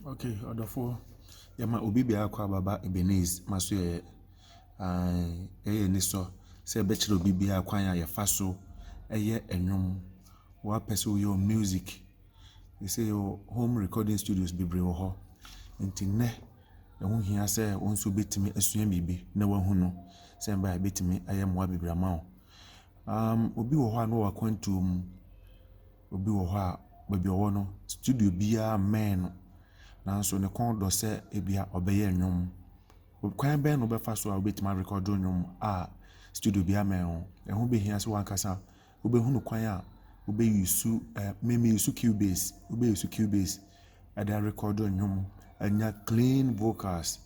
Okay, odofo yama obi bia akwa baba Ebenezer maso ni so se be kire obi bia kwan ya yefa so enwom wa pese yo music. They say your home recording studios bebre wo ho. Nti ne ho hia se won so betimi asua bibi na wahu no se mba betimi ayemwa bebre ma wo. Obi wo ho no wa kwantum obi wo ho a babi wo no studio bia men nanso ne kon do se ebia obeye nwom kwan ben no befa so a obetima record nwom a studio bia men ho behia se wankasa obehunu kwan a obeyusu meme use Cubase ada record nwom anya clean vocals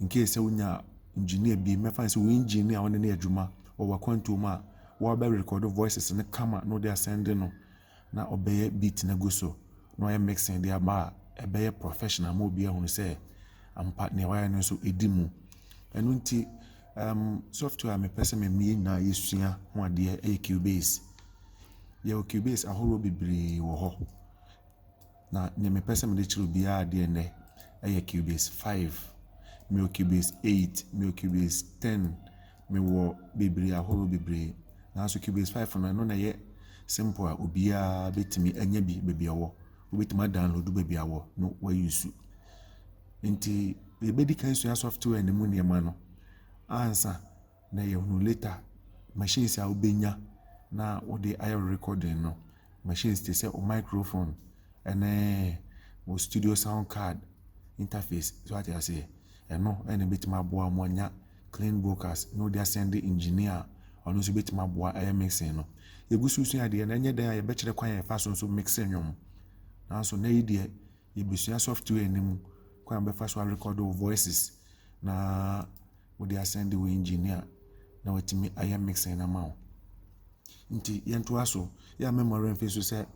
in case unya engineer bi mefa se we engineer won ne adwuma o wa kwantum a wo ba record voices ne kama no dey send no na obeye beat na go so no ya mixing dia ba ebeye professional mo bia hunu say ampa ne waya no so edimu enu nti software me pese me mi na yesua ho ade Cubase ye Cubase ahoro bibiri wo ho na ne me pese me de chiro bia ade ne Cubase 5 me Cubase 8 me Cubase 10 me wo bibiri ahoro bibiri na so Cubase 5 no na ye simple a obia betimi anya bi bebia wo obetima download bebia wo no wa use nti e bedi kan sua software ne mu ne ma no ansa na ye hunu later machines a obenya na wo de air recording no machines te say o microphone ene o studio sound card interface so ati ase eno ene betima boa mo anya clean vocals no dey send the engineer ono so betima boa air mixing no egususu ade na nya dan ye be kire kwan ye fa so mixing nwom nanso na ide ye besua software ni mu kwan be fa so record voices na wo dey send the engineer na watimi air mixing na ma nti yento aso ya memory mfe so se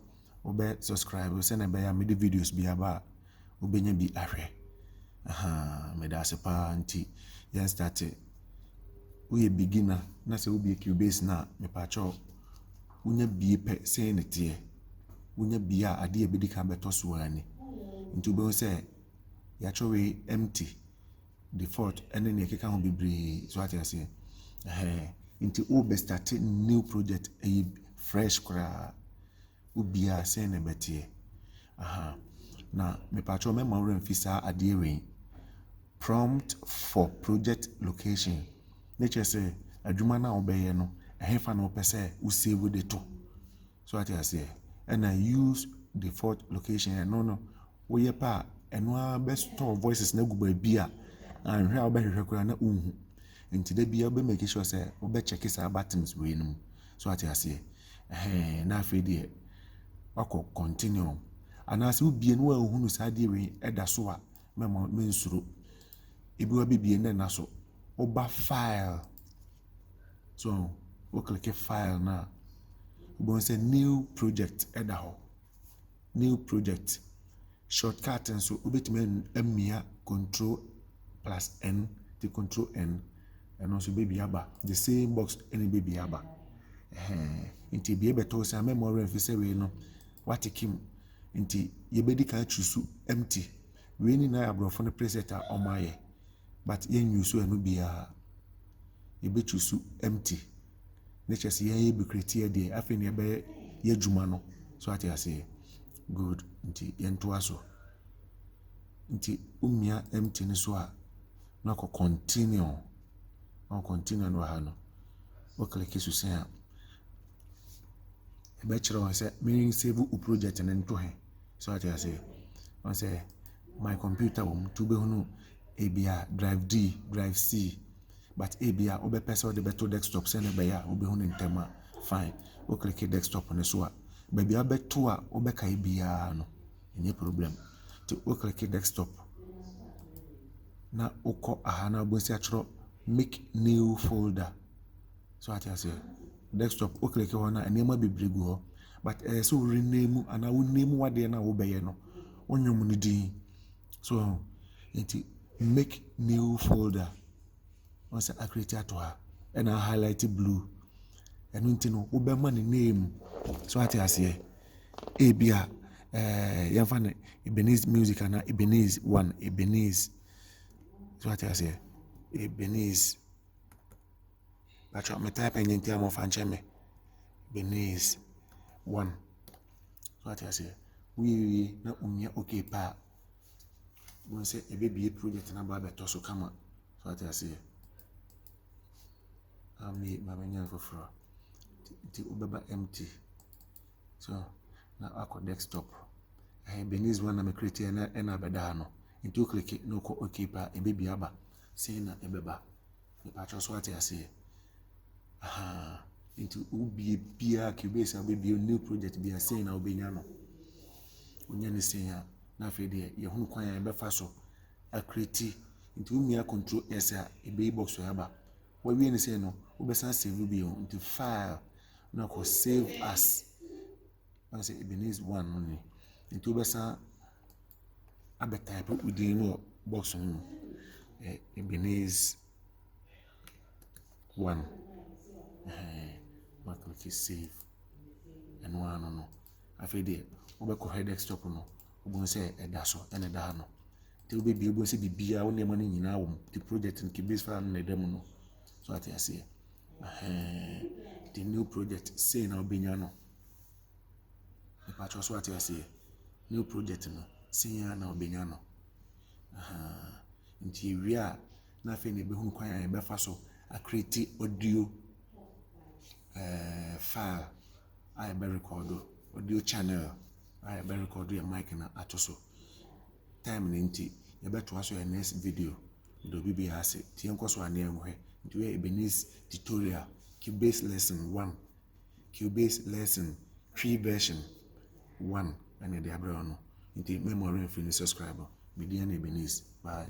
obe subscribe se na be ya MIDI videos bi aba obenya bi ahwe me da sepa nti yan start we beginner na se obi Cubase na me pa cho unya bi pe se ne tie unya bi a ade e bedi ka beto so ani nti obe se ya chowe empty default ene ne keka ho bibiri so ati ase nti o be start new project fresh kra ubia se ne betie na me patcho me mawre mfisa ade we prompt for project location nature say adwuma na obeye no ehefa na opese u save the to so ati ase and I use default location no wo ye pa eno a be store voices na guba bia anhwe a obehwehwe kra na unhu nti da bia obe make sure say obe check sa buttons we no so ati ase na afedi wako continue anase ubie no ahunu sa de we eda so a mensuro ebi wa bibie na so oba file so o click file na obo say new project eda ho new project shortcut and so obetime amia Control+N the Control N and also baby aba the same box any baby aba nti bia beto say memory mfise we no watikim nti yebedi kan choose empty we ni na abrofo no preset a omaye but yen use enu bia yebe choose empty nature say yen be create there afi ne be ye dwuma no so ati ase good nti yen to aso nti umia empty ni so a na ko continue no ha no o click susen a ebe kire won say me save u project na nto he so ati ase on say my computer won to be hunu ebia drive D drive C but ebia obe person de beto desktop se na be ya obe hunu ntema fine o click desktop ne so a ba bia beto a obe kai bia no any problem to o click desktop na uko ahana bonsi achro make new folder so ati ase desktop o click hona enema bebregu ho but so rename ana wo name wade na wo beye no onwom no din so enti make new folder once I create ato ha and I highlight blue enu enti no wo be ma ne name so ati ase e bia yɛmfa no Ebenezer music ana Ebenezer 1 Ebenezer so what I say Ebenezer me type and yɛnti amɔ fa nkyɛ me Ebenezer 1 so what I say we na umia okay pa when say a baby project na ba beto so kama so what I say me mabenya for the ubeba empty so na ako desktop Ebenezer 1 na me create na beda no into click no ko okay pa e baby aba say na ebeba me patch so what I say into ubi bia Cubase baby new project bia say na obenya no onya ne say ya na fe de ye hunu kwan ya befa so a create into umia control s a ebe box so aba wa wie ne say no obesa save bi on into file na ko save as I say Ebenezer 1 no into obesa abe type within no box no Ebenezer 1 ma click save and one no afi de obeko head desktop no obon say eda so ene da no te obebi obon say bibia wo nema no nyina wo the project in Cubase file na dem no so ati ase the new project say na obenya no the patch so ati ase new project no say na obenya no nti wi a na afi ne be hunu kwan ya be fa so a create audio file I be record audio channel I be record your mic na atoso time ninti you better watch your next video do bibi ase tie nko so ane enhwe nti we Ebenezer tutorial Cubase lesson 1 Cubase lesson 3 version 1 and the abro no nti memory free subscribe be there Ebenezer bye